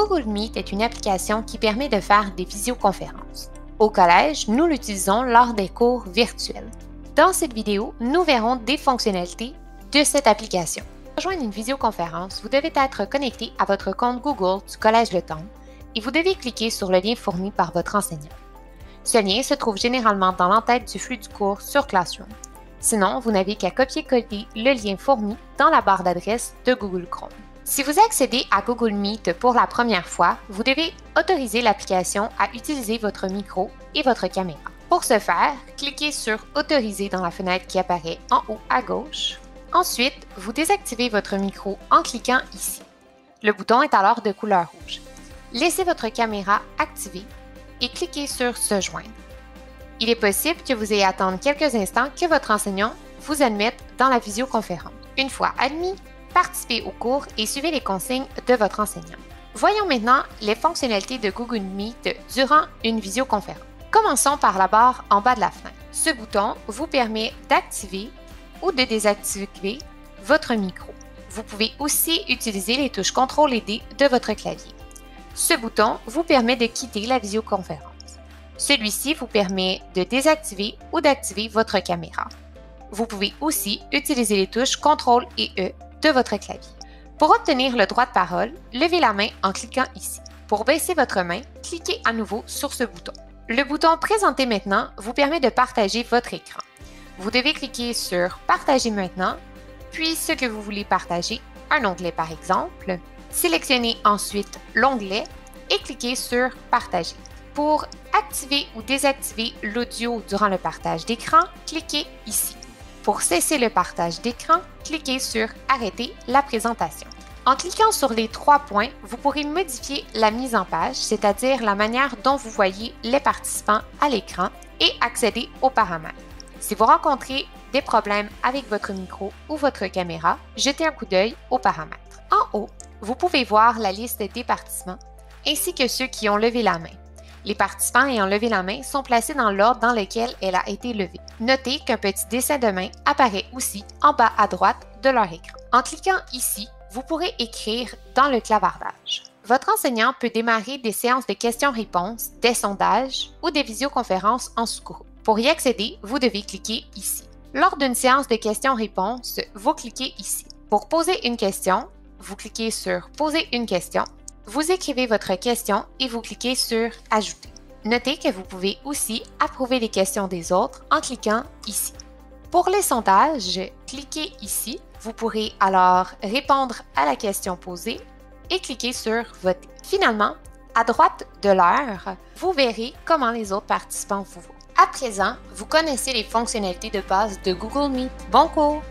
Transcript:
Google Meet est une application qui permet de faire des visioconférences. Au collège, nous l'utilisons lors des cours virtuels. Dans cette vidéo, nous verrons des fonctionnalités de cette application. Pour rejoindre une visioconférence, vous devez être connecté à votre compte Google du Collège Le Temple et vous devez cliquer sur le lien fourni par votre enseignant. Ce lien se trouve généralement dans l'entête du flux du cours sur Classroom. Sinon, vous n'avez qu'à copier-coller le lien fourni dans la barre d'adresse de Google Chrome. Si vous accédez à Google Meet pour la première fois, vous devez autoriser l'application à utiliser votre micro et votre caméra. Pour ce faire, cliquez sur « Autoriser » dans la fenêtre qui apparaît en haut à gauche. Ensuite, vous désactivez votre micro en cliquant ici. Le bouton est alors de couleur rouge. Laissez votre caméra activée et cliquez sur « Se joindre ». Il est possible que vous ayez à attendre quelques instants que votre enseignant vous admette dans la visioconférence. Une fois admis, participez au cours et suivez les consignes de votre enseignant. Voyons maintenant les fonctionnalités de Google Meet durant une visioconférence. Commençons par la barre en bas de la fenêtre. Ce bouton vous permet d'activer ou de désactiver votre micro. Vous pouvez aussi utiliser les touches CTRL et D de votre clavier. Ce bouton vous permet de quitter la visioconférence. Celui-ci vous permet de désactiver ou d'activer votre caméra. Vous pouvez aussi utiliser les touches CTRL et E de votre clavier. Pour obtenir le droit de parole, levez la main en cliquant ici. Pour baisser votre main, cliquez à nouveau sur ce bouton. Le bouton « Présenter maintenant » vous permet de partager votre écran. Vous devez cliquer sur « Partager maintenant », puis ce que vous voulez partager, un onglet par exemple. Sélectionnez ensuite l'onglet et cliquez sur « Partager ». Pour activer ou désactiver l'audio durant le partage d'écran, cliquez ici. Pour cesser le partage d'écran, cliquez sur « Arrêter la présentation ». En cliquant sur les 3 points, vous pourrez modifier la mise en page, c'est-à-dire la manière dont vous voyez les participants à l'écran et accéder aux paramètres. Si vous rencontrez des problèmes avec votre micro ou votre caméra, jetez un coup d'œil aux paramètres. En haut, vous pouvez voir la liste des participants ainsi que ceux qui ont levé la main. Les participants ayant levé la main sont placés dans l'ordre dans lequel elle a été levée. Notez qu'un petit dessin de main apparaît aussi en bas à droite de leur écran. En cliquant ici, vous pourrez écrire dans le clavardage. Votre enseignant peut démarrer des séances de questions-réponses, des sondages ou des visioconférences en sous-groupe. Pour y accéder, vous devez cliquer ici. Lors d'une séance de questions-réponses, vous cliquez ici. Pour poser une question, vous cliquez sur « Poser une question ». Vous écrivez votre question et vous cliquez sur « Ajouter ». Notez que vous pouvez aussi approuver les questions des autres en cliquant ici. Pour les sondages, cliquez ici. Vous pourrez alors répondre à la question posée et cliquer sur « Voter ». Finalement, à droite de l'heure, vous verrez comment les autres participants vous voient. À présent, vous connaissez les fonctionnalités de base de Google Meet. Bon cours!